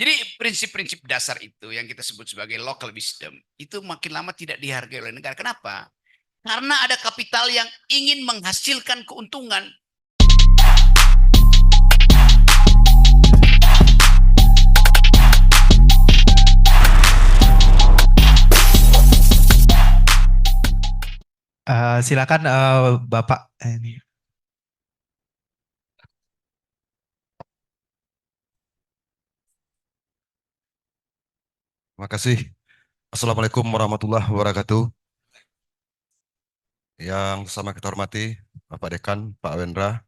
Jadi prinsip-prinsip dasar itu yang kita sebut sebagai local wisdom itu makin lama tidak dihargai oleh negara. Kenapa? Karena ada kapital yang ingin menghasilkan keuntungan. Silakan Bapak ini. Terima kasih. Assalamualaikum warahmatullahi wabarakatuh. Yang sama kita hormati Bapak Dekan, Pak Wendra,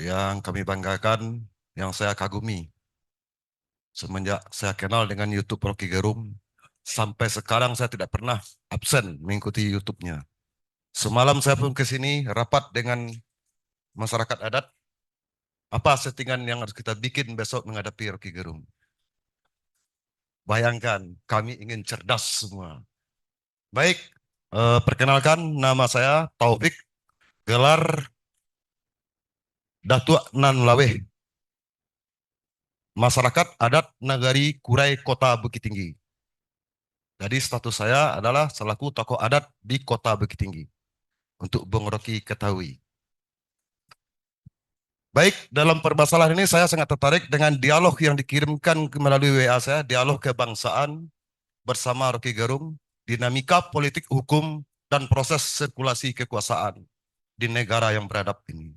yang kami banggakan, yang saya kagumi. Semenjak saya kenal dengan YouTube Rocky Gerung, sampai sekarang saya tidak pernah absen mengikuti YouTube-nya. Semalam saya pun ke sini rapat dengan masyarakat adat. Apa settingan yang harus kita bikin besok menghadapi Rocky Gerung? Bayangkan, kami ingin cerdas semua. Baik, perkenalkan nama saya Taufik, gelar Datuk Nan Laweh, masyarakat adat Nagari Kurai Kota Bukit Tinggi. Jadi status saya adalah selaku tokoh adat di Kota Bukit Tinggi. Untuk Bung Rocky ketahui. Baik, dalam permasalahan ini saya sangat tertarik dengan dialog yang dikirimkan melalui WA saya, dialog kebangsaan bersama Rocky Gerung, dinamika politik hukum dan proses sirkulasi kekuasaan di negara yang beradab ini.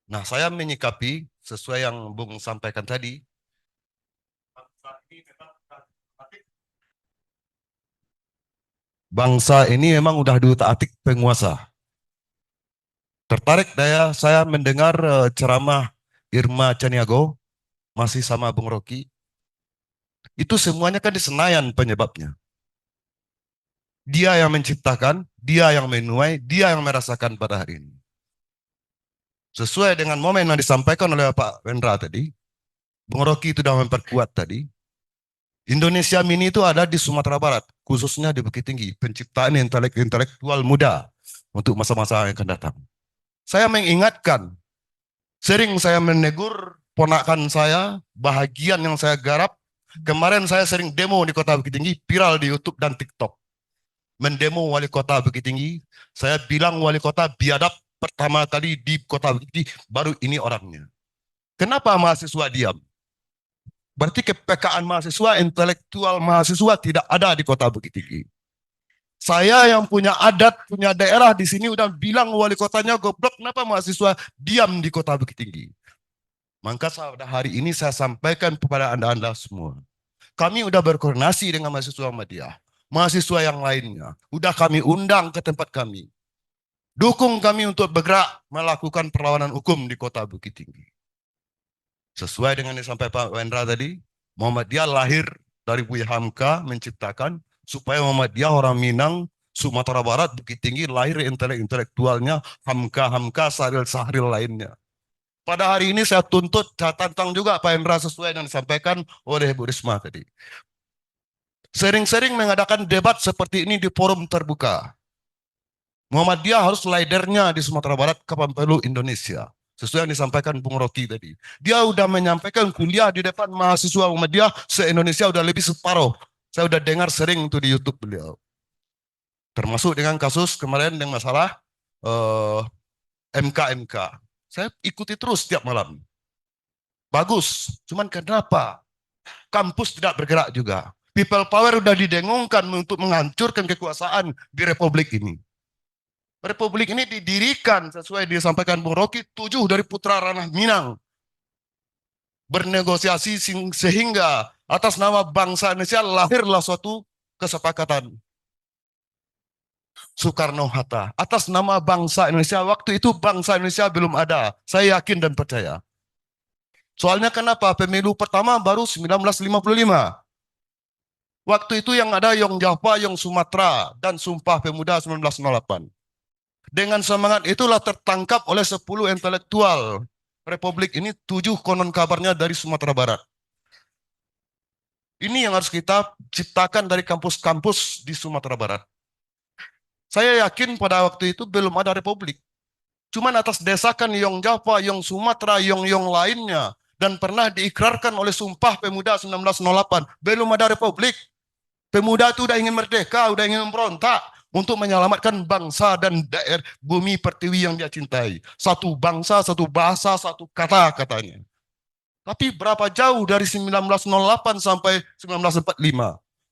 Nah, saya menyikapi sesuai yang Bung sampaikan tadi, bangsa ini memang udah diutak-atik penguasa. Tertarik saya mendengar ceramah Irma Caniago, masih sama Bung Rocky. Itu semuanya kan di Senayan penyebabnya. Dia yang menciptakan, dia yang menuai, dia yang merasakan pada hari ini. Sesuai dengan momen yang disampaikan oleh Pak Wendra tadi, Bung Rocky itu sudah memperkuat tadi, Indonesia Mini itu ada di Sumatera Barat, khususnya di Bukit Tinggi, penciptaan intelektual muda untuk masa-masa yang akan datang. Saya mengingatkan, sering saya menegur ponakan saya, bahagian yang saya garap. Kemarin saya sering demo di Kota Bukit Tinggi, viral di YouTube dan TikTok. Mendemo wali kota Bukit Tinggi, saya bilang wali kota biadab pertama kali di Kota Bukit Tinggi, baru ini orangnya. Kenapa mahasiswa diam? Berarti kepekaan mahasiswa, intelektual mahasiswa tidak ada di Kota Bukit Tinggi. Saya yang punya adat, punya daerah di sini udah bilang wali kotanya goblok, kenapa mahasiswa diam di Kota Bukit Tinggi? Maka pada hari ini saya sampaikan kepada anda semua. Kami udah berkoordinasi dengan mahasiswa Muhammadiyah, mahasiswa yang lainnya. Udah kami undang ke tempat kami. Dukung kami untuk bergerak melakukan perlawanan hukum di Kota Bukit Tinggi. Sesuai dengan yang disampaikan Pak Wendra tadi, Muhammadiyah lahir dari Buya Hamka menciptakan supaya Muhammadiyah orang Minang, Sumatera Barat, Bukit Tinggi lahir intelektualnya Hamka, Sahril lainnya. Pada hari ini saya tuntut, saya tantang juga Pak Wendra sesuai yang disampaikan oleh Bu Risma tadi. Sering-sering mengadakan debat seperti ini di forum terbuka. Muhammadiyah harus leadernya di Sumatera Barat, kapan perlu Indonesia. Sesuai yang disampaikan Bung Rocky tadi. Dia udah menyampaikan kuliah di depan mahasiswa Muhammadiyah se-Indonesia udah lebih separuh. Saya udah dengar sering itu di YouTube beliau. Termasuk dengan kasus kemarin yang masalah MK. Saya ikuti terus setiap malam. Bagus, cuman kenapa kampus tidak bergerak juga? People power udah didengungkan untuk menghancurkan kekuasaan di republik ini. Republik ini didirikan sesuai disampaikan Bung Rocky, 7 dari putra ranah Minang. Bernegosiasi sehingga atas nama bangsa Indonesia lahirlah suatu kesepakatan. Soekarno-Hatta. Atas nama bangsa Indonesia, waktu itu bangsa Indonesia belum ada. Saya yakin dan percaya. Soalnya kenapa? Pemilu pertama baru 1955. Waktu itu yang ada Yong Java, Yong Sumatera, dan Sumpah Pemuda 1908. Dengan semangat itulah tertangkap oleh 10 intelektual Republik ini, 7 konon kabarnya dari Sumatera Barat. Ini yang harus kita ciptakan dari kampus-kampus di Sumatera Barat. Saya yakin pada waktu itu belum ada Republik. Cuman atas desakan Yong Java, Yong Sumatera, Yong lainnya, dan pernah diikrarkan oleh Sumpah Pemuda 1908. Belum ada republik. Pemuda itu udah ingin merdeka, udah ingin memberontak untuk menyelamatkan bangsa dan daerah bumi pertiwi yang dia cintai. Satu bangsa, satu bahasa, satu kata katanya. Tapi berapa jauh dari 1908 sampai 1945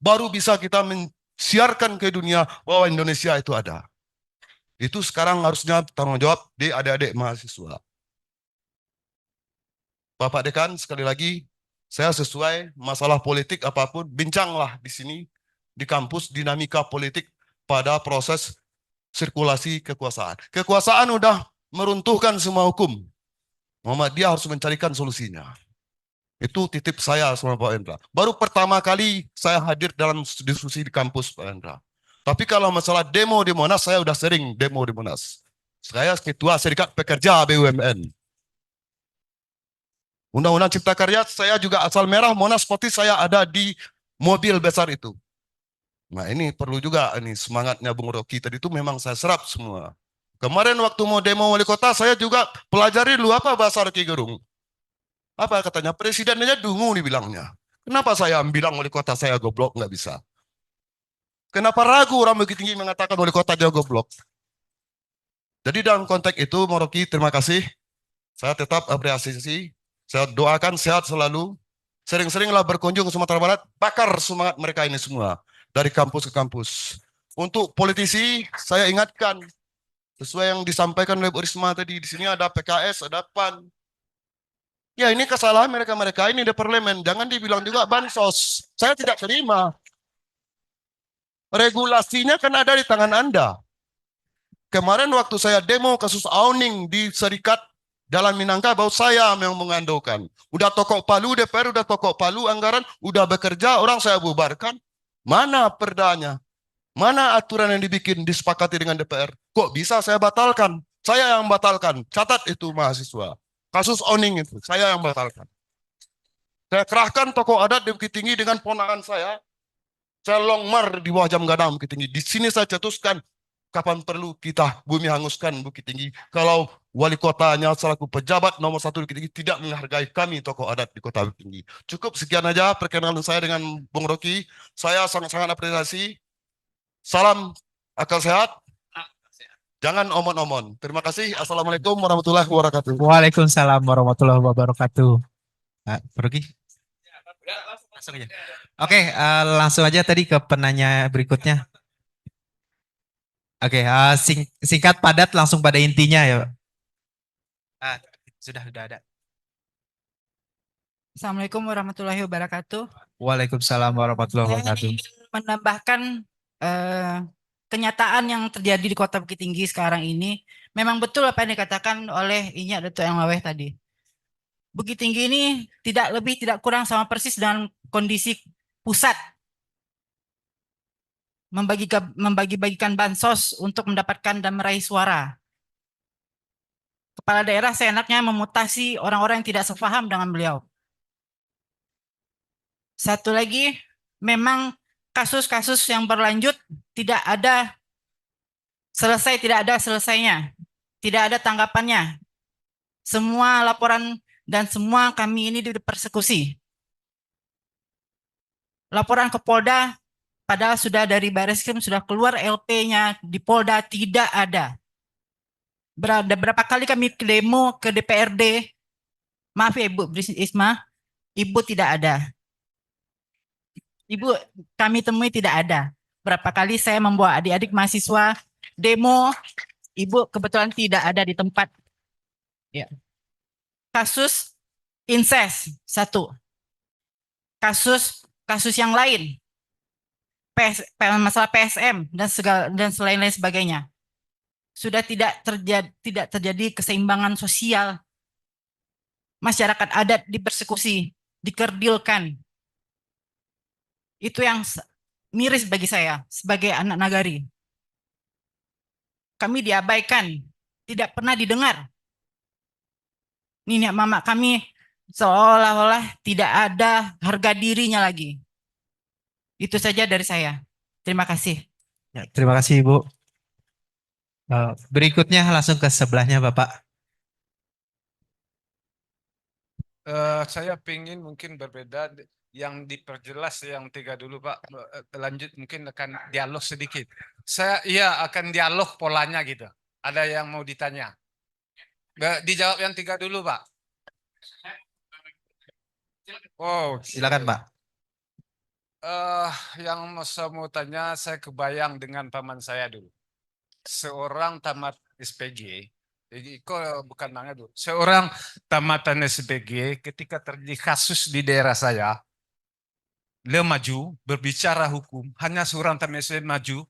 baru bisa kita mensiarkan ke dunia bahwa Indonesia itu ada. Itu sekarang harusnya tanggung jawab di adik-adik mahasiswa. Bapak Dekan, sekali lagi, saya sesuai masalah politik apapun, bincanglah di sini, di kampus, dinamika politik pada proses sirkulasi kekuasaan. Kekuasaan udah meruntuhkan semua hukum. Muhammadiyah harus mencarikan solusinya. Itu titip saya sama Pak Hendra. Baru pertama kali saya hadir dalam diskusi di kampus, Pak Hendra. Tapi kalau masalah demo di Monas, saya udah sering demo di Monas. Saya ketua Serikat Pekerja BUMN. Undang-Undang Cipta Karya, saya juga asal merah, Monas Putih, saya ada di mobil besar itu. Nah ini perlu juga ini semangatnya Bung Rocky tadi itu memang saya serap semua. Kemarin waktu mau demo wali kota, saya juga pelajari dulu apa bahasa Rocky Gerung. Apa katanya, presidennya dungu dibilangnya. Kenapa saya bilang wali kota saya goblok, nggak bisa. Kenapa ragu orang Bukit Tinggi mengatakan wali kota dia goblok. Jadi dalam konteks itu, Bung Rocky terima kasih. Saya tetap apresiasi. Saya doakan sehat selalu. Sering-seringlah berkunjung ke Sumatera Barat, bakar semangat mereka ini semua. Dari kampus ke kampus. Untuk politisi, saya ingatkan. Sesuai yang disampaikan oleh Bu Risma tadi. Di sini ada PKS, ada PAN. Ya ini kesalahan mereka-mereka ini di parlemen. Jangan dibilang juga bansos. Saya tidak terima. Regulasinya kan ada di tangan Anda. Kemarin waktu saya demo kasus Auning di Serikat Jalan Minangkabau, saya yang mengandalkan. Udah tokok Palu, DPR udah tokok Palu, anggaran udah bekerja, orang saya bubarkan. Mana perdanya? Mana aturan yang dibikin, disepakati dengan DPR? Kok bisa saya batalkan? Saya yang batalkan. Catat itu mahasiswa. Kasus Auning itu, saya yang batalkan. Saya kerahkan tokoh adat di Bukit Tinggi dengan ponakan saya. Saya longmar di bawah jam gadang Bukit Tinggi. Di sini saya cetuskan kapan perlu kita bumi hanguskan Bukit Tinggi. Kalau wali kotanya selaku pejabat nomor 1 Bukit Tinggi tidak menghargai kami tokoh adat di kota Bukit Tinggi. Cukup sekian aja perkenalan saya dengan Bung Rocky. Saya sangat-sangat apresiasi. Salam akal sehat. Jangan omon-omon. Terima kasih. Assalamualaikum warahmatullahi wabarakatuh. Waalaikumsalam warahmatullahi wabarakatuh. Pergi. Langsung aja. Oke, langsung aja tadi ke penanya berikutnya. Oke, singkat padat langsung pada intinya ya. Sudah ada. Assalamualaikum warahmatullahi wabarakatuh. Waalaikumsalam warahmatullahi Saya wabarakatuh. ingin menambahkan kenyataan yang terjadi di Kota Bukit Tinggi sekarang ini. Memang betul apa yang dikatakan oleh Inyak Datuk Yang Laweh tadi. Bukit Tinggi ini tidak lebih tidak kurang sama persis dengan kondisi pusat. Membagi-bagikan bansos untuk mendapatkan dan meraih suara. Kepala daerah seenaknya memutasi orang-orang yang tidak sepaham dengan beliau. Satu lagi, memang kasus-kasus yang berlanjut tidak ada selesainya. Tidak ada tanggapannya. Semua laporan dan semua kami ini dipersekusi. Laporan ke Polda, padahal sudah dari Bareskrim sudah keluar LP-nya di Polda tidak ada. Berapa kali kami demo ke DPRD, maaf ya Ibu Isma, Ibu tidak ada. Ibu kami temui tidak ada. Berapa kali saya membawa adik-adik mahasiswa demo, Ibu kebetulan tidak ada di tempat. Ya. Kasus incest, satu. Kasus yang lain, masalah PSM dan lain-lain sebagainya. Sudah tidak terjadi keseimbangan sosial. Masyarakat adat dipersekusi, dikerdilkan. Itu yang miris bagi saya sebagai anak nagari. Kami diabaikan, tidak pernah didengar. Nenek mama kami seolah-olah tidak ada harga dirinya lagi. Itu saja dari saya. Terima kasih. Ya, terima kasih Ibu. Berikutnya langsung ke sebelahnya Bapak. Saya ingin mungkin berbeda, yang diperjelas yang 3 dulu Pak. Lanjut mungkin akan dialog sedikit. Saya akan dialog polanya gitu. Ada yang mau ditanya? Dijawab yang 3 dulu Pak. Oh, Silakan Pak. Yang saya mau tanya, saya kebayang dengan paman saya dulu. Seorang tamat SPG, jadi kok bukan mangga dulu. Seorang tamatan SPG ketika terjadi kasus di daerah saya, dia maju berbicara hukum, hanya seorang tamat SPG maju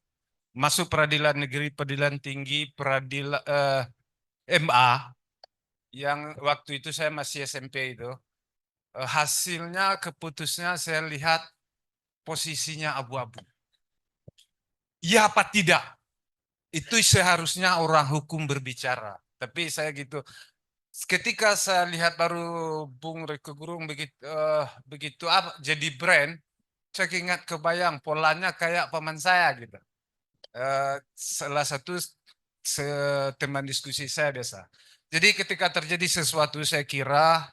masuk peradilan negeri, peradilan tinggi, peradilan MA yang waktu itu saya masih SMP itu. Hasilnya keputusnya saya lihat posisinya abu-abu. Iya apa tidak? Itu seharusnya orang hukum berbicara. Tapi saya gitu. Ketika saya lihat baru Bung Rocky Gerung begitu apa jadi brand, saya ingat kebayang polanya kayak paman saya gitu. Salah satu teman diskusi saya desa. Jadi ketika terjadi sesuatu saya kira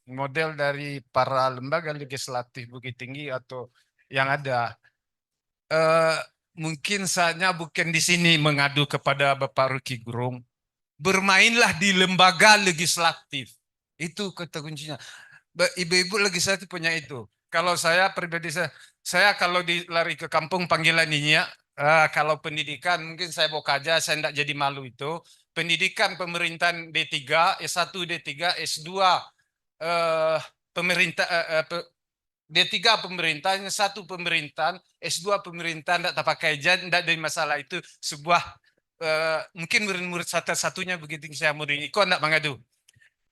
model dari para lembaga legislatif Bukit Tinggi atau yang ada mungkin saatnya bukan di sini mengadu kepada Bapak Rocky Gerung. Bermainlah di lembaga legislatif. Itu kata kuncinya. Ibu-ibu legislatif punya itu. Kalau saya pribadi saya kalau lari ke kampung panggilan ini ya, kalau pendidikan mungkin saya bawa aja, saya tidak jadi malu itu. Pendidikan pemerintahan D3, S1, D3, S2 pemerintah D3 pemerintahan, S1 pemerintahan, S2 pemerintahan, tidak pakai jan, tidak ada masalah itu sebuah mungkin murid-murid satu-satunya begitu saya murid ikut tidak mengadu.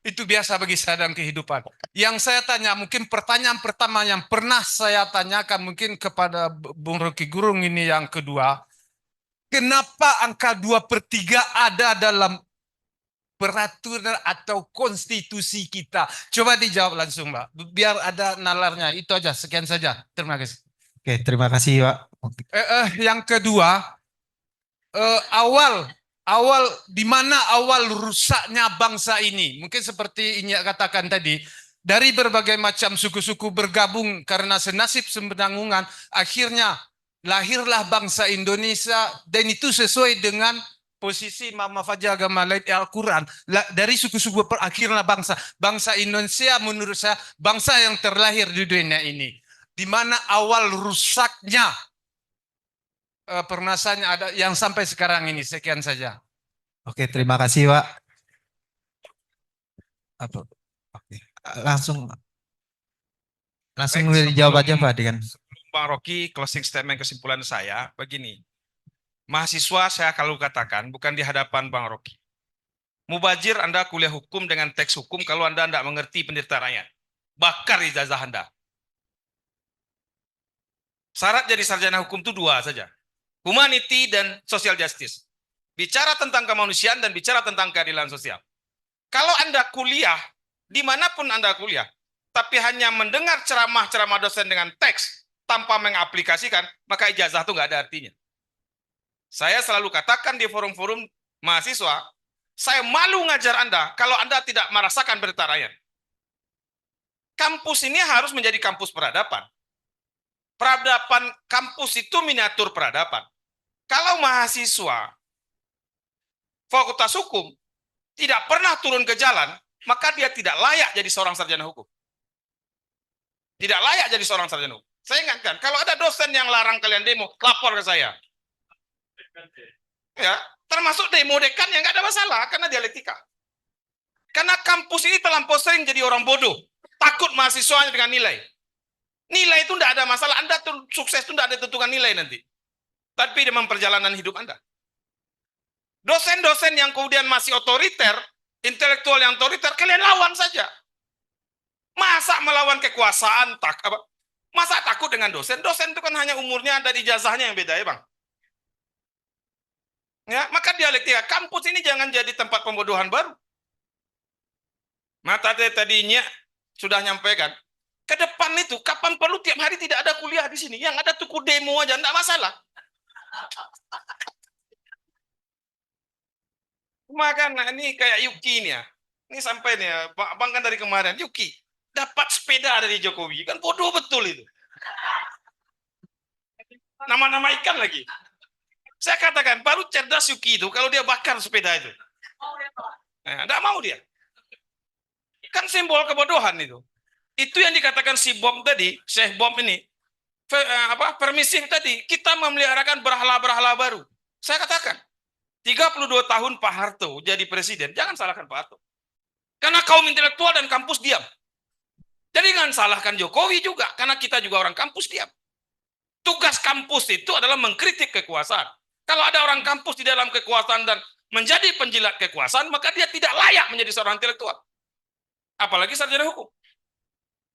Itu biasa bagi saya dalam kehidupan. Yang saya tanya, mungkin pertanyaan pertama yang pernah saya tanyakan mungkin kepada Bung Rocky Gerung ini yang kedua, kenapa angka 2/3 ada dalam peraturan atau konstitusi kita? Coba dijawab langsung Mbak, biar ada nalarnya. Itu aja, sekian saja. Terima kasih. Oke, terima kasih Pak. Yang kedua, awal di mana awal rusaknya bangsa ini? Mungkin seperti Inyak katakan tadi, dari berbagai macam suku-suku bergabung karena senasib semenanggungan, akhirnya lahirlah bangsa Indonesia dan itu sesuai dengan posisi Mama Fajr agama lain Al-Quran. Dari suku-suku akhirnya bangsa Indonesia menurut saya bangsa yang terlahir di dunia ini. Di mana awal rusaknya permasalahannya ada yang sampai sekarang ini. Sekian saja. Oke, terima kasih Pak. Apa? Oke. Langsung Baik, dijawab aja Pak dengan sebelum Bang Rocky closing statement kesimpulan saya begini. Mahasiswa saya kalau katakan bukan di hadapan Bang Rocky. Mubazir Anda kuliah hukum dengan teks hukum kalau Anda tidak mengerti penderitaan rakyat. Bakar ijazah Anda. Syarat jadi sarjana hukum itu 2 saja. Humanity dan social justice. Bicara tentang kemanusiaan dan bicara tentang keadilan sosial. Kalau Anda kuliah, dimanapun Anda kuliah, tapi hanya mendengar ceramah-ceramah dosen dengan teks tanpa mengaplikasikan, maka ijazah itu nggak ada artinya. Saya selalu katakan di forum-forum mahasiswa, saya malu ngajar Anda kalau Anda tidak merasakan penderitaan rakyat. Kampus ini harus menjadi kampus peradaban. Peradaban kampus itu miniatur peradaban. Kalau mahasiswa Fakultas Hukum tidak pernah turun ke jalan, maka dia tidak layak jadi seorang sarjana hukum. Tidak layak jadi seorang sarjana hukum. Saya ingatkan, kalau ada dosen yang larang kalian demo, lapor ke saya. Ya, termasuk demo dekan yang nggak ada masalah, karena dialektika. Karena kampus ini terlampau sering jadi orang bodoh, takut mahasiswanya dengan nilai. Nilai itu tidak ada masalah, Anda tuh sukses itu tidak ada tentukan nilai nanti. Tapi dalam perjalanan hidup Anda. Dosen-dosen yang kemudian masih otoriter, intelektual yang otoriter, kalian lawan saja. Masa melawan kekuasaan? Masa takut dengan dosen? Dosen itu kan hanya umurnya dan ijazahnya yang beda ya Bang. Ya, maka dialektika kampus ini jangan jadi tempat pembodohan baru. Mata tadinya sudah nyampaikan. Ke depan itu, kapan perlu tiap hari tidak ada kuliah di sini. Yang ada tuku demo aja, enggak masalah. Maka nah, ini kayak Yuki nih ya. Ini sampai nih ya, Bang kan dari kemarin, Yuki. dapat sepeda dari Jokowi. Kan bodoh betul itu. Nama-nama ikan lagi. Saya katakan, baru cerdas Yuki itu kalau dia bakar sepeda itu. Tidak mau dia. Kan simbol kebodohan itu. Itu yang dikatakan si Bom tadi, Syekh Bom ini, permisif tadi, kita memeliharakan berhala-berhala baru. Saya katakan, 32 tahun Pak Harto jadi presiden, jangan salahkan Pak Harto. Karena kaum intelektual dan kampus diam. Jadi jangan salahkan Jokowi juga, karena kita juga orang kampus diam. Tugas kampus itu adalah mengkritik kekuasaan. Kalau ada orang kampus di dalam kekuasaan dan menjadi penjilat kekuasaan, maka dia tidak layak menjadi seorang intelektual. Apalagi sarjana hukum.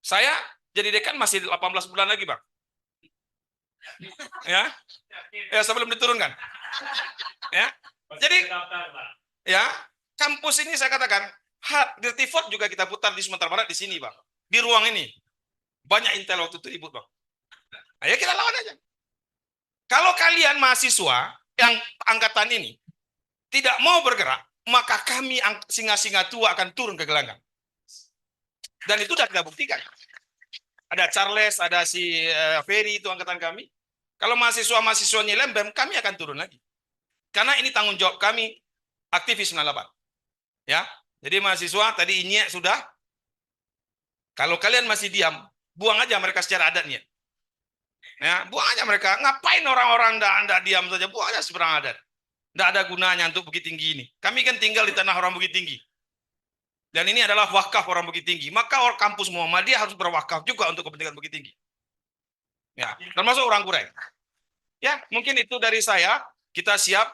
Saya jadi dekan masih 18 bulan lagi, Bang. Ya, sebelum diturunkan. Ya, jadi ya kampus ini saya katakan, Dirtifot juga kita putar di Sumatera Barat di sini, Bang. Di ruang ini banyak intel waktu itu ribut, Bang. Ayo kita lawan aja. Kalau kalian mahasiswa yang angkatan ini tidak mau bergerak, maka kami singa-singa tua akan turun ke gelanggang. Dan itu sudah kita buktikan. Ada Charles, ada si Ferry, itu angkatan kami. Kalau mahasiswa-mahasiswanya lembem, kami akan turun lagi. Karena ini tanggung jawab kami, aktivis 98. Ya, jadi mahasiswa tadi ini sudah. Kalau kalian masih diam, buang aja mereka secara adatnya. Ya, buang aja mereka. Ngapain orang-orang anda diam saja? Buang aja seberang adat. Tidak ada gunanya untuk Bukit Tinggi ini. Kami kan tinggal di tanah orang Bukit Tinggi. Dan ini adalah wakaf orang Bukit Tinggi. Maka orang kampus Muhammadiyah harus berwakaf juga untuk kepentingan Bukit Tinggi. Ya, termasuk orang Kureng. Ya, mungkin itu dari saya. Kita siap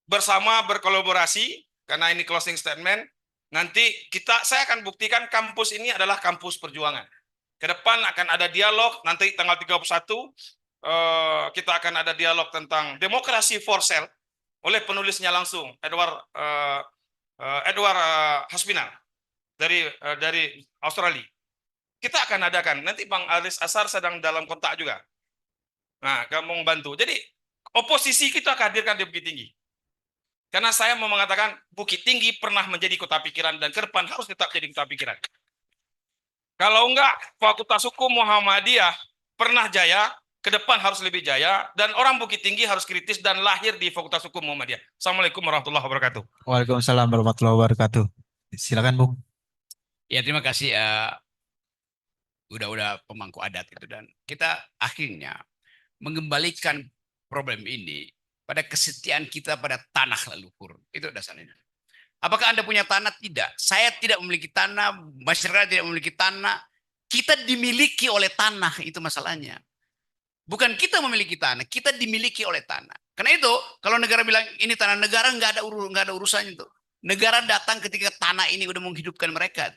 bersama berkolaborasi karena ini closing statement. Nanti saya akan buktikan kampus ini adalah kampus perjuangan. Ke depan akan ada dialog, nanti tanggal 31 kita akan ada dialog tentang demokrasi for sale oleh penulisnya langsung, Edward Haspinal dari Australia. Kita akan adakan, nanti Bang Alis Asar sedang dalam kontak juga. Nah, kamu membantu. Jadi oposisi kita akan hadirkan di Bukit Tinggi. Karena saya mau mengatakan Bukit Tinggi pernah menjadi kota pikiran dan ke depan harus tetap jadi kota pikiran. Kalau enggak, Fakultas Hukum Muhammadiyah pernah jaya, ke depan harus lebih jaya, dan orang Bukit Tinggi harus kritis dan lahir di Fakultas Hukum Muhammadiyah. Assalamualaikum warahmatullahi wabarakatuh. Waalaikumsalam warahmatullahi wabarakatuh. Silakan, Bung. Ya, terima kasih. Udah pemangku adat itu, dan kita akhirnya mengembalikan problem ini pada kesetiaan kita pada tanah leluhur. Itu dasarnya. Apakah Anda punya tanah? Tidak. Saya tidak memiliki tanah, masyarakat tidak memiliki tanah. Kita dimiliki oleh tanah, itu masalahnya. Bukan kita memiliki tanah, kita dimiliki oleh tanah. Karena itu, kalau negara bilang ini tanah negara, nggak ada urusannya itu. Negara datang ketika tanah ini udah menghidupkan mereka.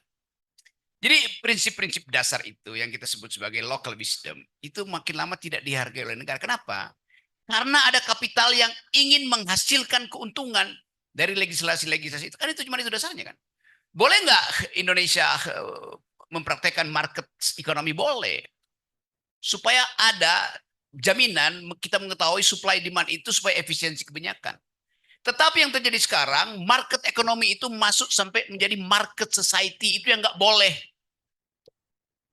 Jadi prinsip-prinsip dasar itu yang kita sebut sebagai local wisdom, itu makin lama tidak dihargai oleh negara. Kenapa? Karena ada kapital yang ingin menghasilkan keuntungan dari legislasi-legislasi itu. Kan itu cuma itu dasarnya kan. Boleh nggak Indonesia mempraktekkan market ekonomi? Boleh. Supaya ada jaminan kita mengetahui supply demand itu supaya efisiensi kebanyakan. Tetapi yang terjadi sekarang, market ekonomi itu masuk sampai menjadi market society, itu yang nggak boleh.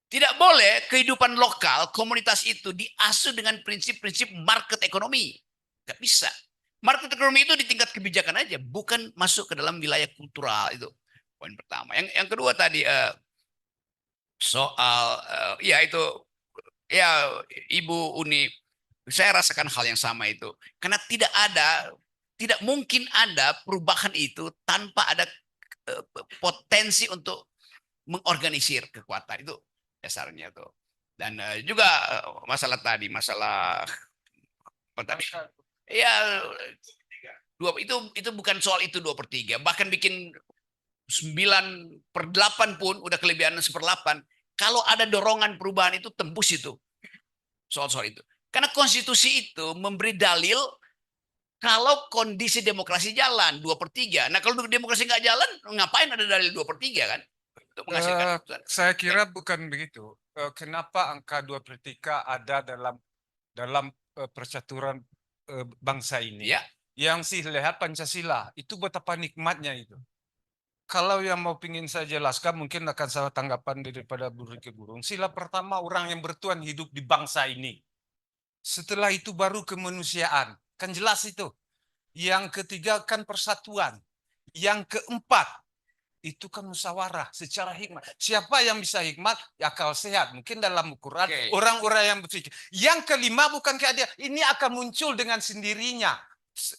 Tidak boleh kehidupan lokal, komunitas itu diasuh dengan prinsip-prinsip market ekonomi. Nggak bisa. Market ekonomi itu di tingkat kebijakan aja, bukan masuk ke dalam wilayah kultural. Itu poin pertama. Yang kedua tadi soal ya itu ya Ibu Uni, saya rasakan hal yang sama itu. Karena tidak mungkin ada perubahan itu tanpa ada potensi untuk mengorganisir kekuatan, itu dasarnya tuh. Dan juga masalah tadi, masalah apa tadi? Ya, itu bukan soal itu 2/3, bahkan bikin 9/8 pun udah kelebihan 1/8. Kalau ada dorongan perubahan itu tembus itu soal-soal itu. Karena konstitusi itu memberi dalil kalau kondisi demokrasi jalan 2/3. Nah, kalau demokrasi nggak jalan, ngapain ada dalil 2/3 kan? Untuk menghasilkan Saya kira bukan begitu. Kenapa angka 2/3 ada dalam percaturan bangsa ini? Ya. Yang sih lihat Pancasila itu betapa nikmatnya itu. Kalau yang mau pingin saya jelaskan mungkin akan saya tanggapan daripada Bu Riki Gurung. Sila pertama orang yang bertuan hidup di bangsa ini. Setelah itu baru kemanusiaan. Kan jelas itu. Yang ketiga kan persatuan. Yang keempat itu kan musyawarah secara hikmat. Siapa yang bisa hikmat? Akal sehat. Mungkin dalam Al-Quran Oke. orang-orang yang berpikir. Yang kelima bukan keadilan. Ini akan muncul dengan sendirinya.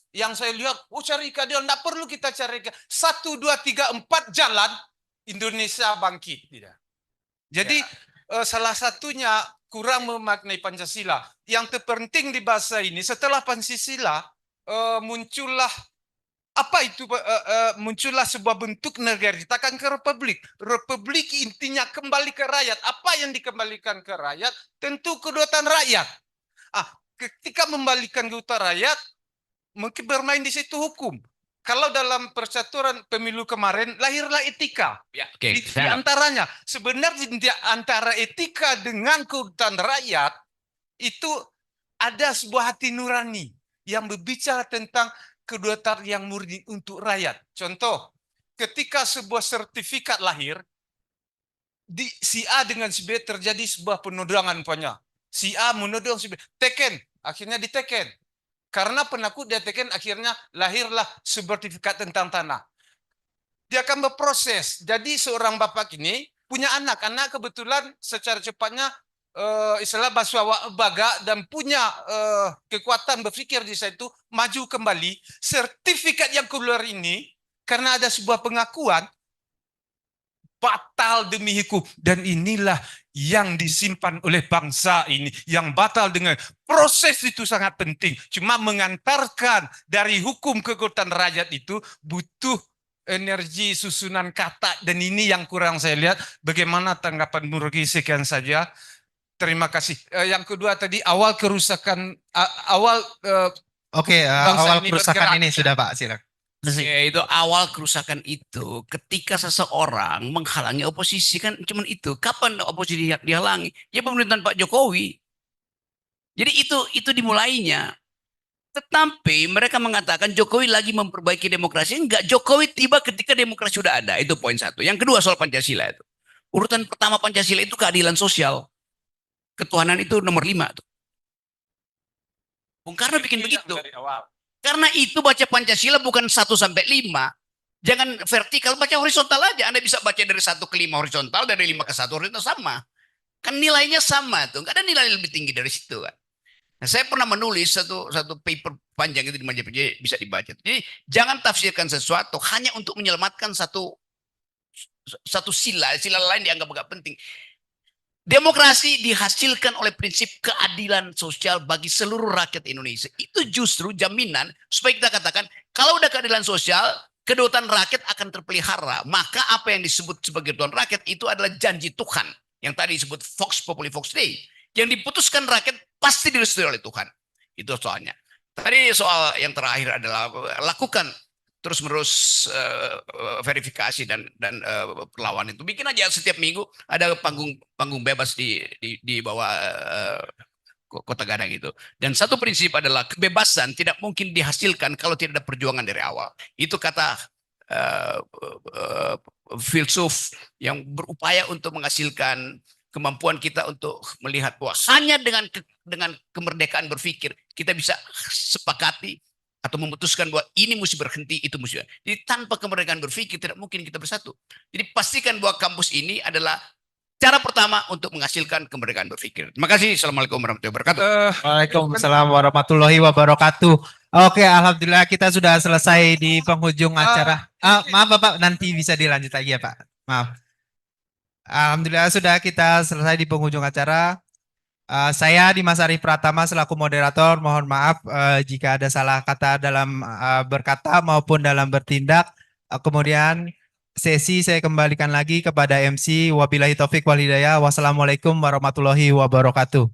Yang saya lihat, cari keadilan, tidak perlu kita cari. 1, 2, 3, 4 jalan, Indonesia bangkit. Tidak. Jadi salah satunya kurang memaknai Pancasila. Yang terpenting di bahasa ini, setelah Pancasila, muncullah apa itu muncullah sebuah bentuk negara, kita akan ke republik. Republik intinya kembali ke rakyat. Apa yang dikembalikan ke rakyat? Tentu kedaulatan rakyat. Ketika membalikan kedaulatan rakyat, mungkin bermain di situ hukum. Kalau dalam percaturan pemilu kemarin lahirlah etika. Ya, oke. Di antaranya sebenarnya di antara etika dengan kedaulatan rakyat itu ada sebuah hati nurani yang berbicara tentang kedaulatan yang murni untuk rakyat. Contoh, ketika sebuah sertifikat lahir, di si A dengan si B terjadi sebuah penodongan punya. Si A menodong si B, teken, akhirnya diteken. Karena penakut dia teken, akhirnya lahirlah sertifikat tentang tanah. Dia akan berproses. Jadi seorang bapak ini punya anak kebetulan secara cepatnya istilah bahasa baga dan punya kekuatan berpikir di situ, maju kembali. Sertifikat yang keluar ini karena ada sebuah pengakuan batal demi hukum, dan inilah yang disimpan oleh bangsa ini, yang batal dengan proses itu sangat penting. Cuma mengantarkan dari hukum ke kedaulatan rakyat itu butuh energi susunan kata, dan ini yang kurang saya lihat. Bagaimana tanggapan Bu Rocky? Sekian saja. Terima kasih. Yang kedua tadi awal kerusakan Oke, bangsa awal ini kerusakan bergerak. ini sudah Pak, silakan. Ya, itu awal kerusakan itu ketika seseorang menghalangi oposisi, kan cuman itu. Kapan oposisi dihalangi? Ya pemerintahan Pak Jokowi. Jadi itu dimulainya. Tetapi mereka mengatakan Jokowi lagi memperbaiki demokrasi. Enggak, Jokowi tiba ketika demokrasi sudah ada. Itu poin satu. Yang kedua soal Pancasila itu. Urutan pertama Pancasila itu keadilan sosial. Ketuhanan itu nomor 5 tuh. Bung Karno bikin begitu. Dari awal. Karena itu baca Pancasila bukan 1 sampai 5. Jangan vertikal, baca horizontal aja. Anda bisa baca dari 1 ke 5 horizontal, dari 5 ke 1 horizontal sama. Kan nilainya sama tuh. Nggak ada nilai lebih tinggi dari situ kan. Nah, saya pernah menulis satu paper panjang itu di Majalah Pajak, bisa dibaca. Jadi jangan tafsirkan sesuatu hanya untuk menyelamatkan satu sila lain dianggap agak penting. Demokrasi dihasilkan oleh prinsip keadilan sosial bagi seluruh rakyat Indonesia. Itu justru jaminan supaya kita katakan kalau udah keadilan sosial, kedaulatan rakyat akan terpelihara. Maka apa yang disebut sebagai kedaulatan rakyat itu adalah janji Tuhan. Yang tadi disebut Vox Populi Vox Dei. Yang diputuskan rakyat pasti direstui oleh Tuhan. Itu soalnya. Tadi soal yang terakhir adalah lakukan terus-menerus verifikasi dan perlawanan itu. Bikin aja setiap minggu ada panggung bebas di bawah Kota Gadang itu. Dan satu prinsip adalah kebebasan tidak mungkin dihasilkan kalau tidak ada perjuangan dari awal. Itu kata filsuf yang berupaya untuk menghasilkan kemampuan kita untuk melihat bahwa hanya dengan kemerdekaan berpikir kita bisa sepakati atau memutuskan bahwa ini mesti berhenti, itu mesti. Jadi tanpa kemerdekaan berpikir tidak mungkin kita bersatu. Jadi pastikan bahwa kampus ini adalah cara pertama untuk menghasilkan kemerdekaan berpikir. Terima kasih. Assalamualaikum warahmatullahi wabarakatuh. Waalaikumsalam warahmatullahi wabarakatuh. Oke, alhamdulillah kita sudah selesai di penghujung acara. Maaf Bapak, nanti bisa dilanjut lagi ya Pak. Maaf. Alhamdulillah sudah kita selesai di penghujung acara. Saya Dimas Arif Pratama selaku moderator, mohon maaf jika ada salah kata dalam berkata maupun dalam bertindak. Kemudian sesi saya kembalikan lagi kepada MC. Wabillahi taufik wal hidayah. Wassalamualaikum warahmatullahi wabarakatuh.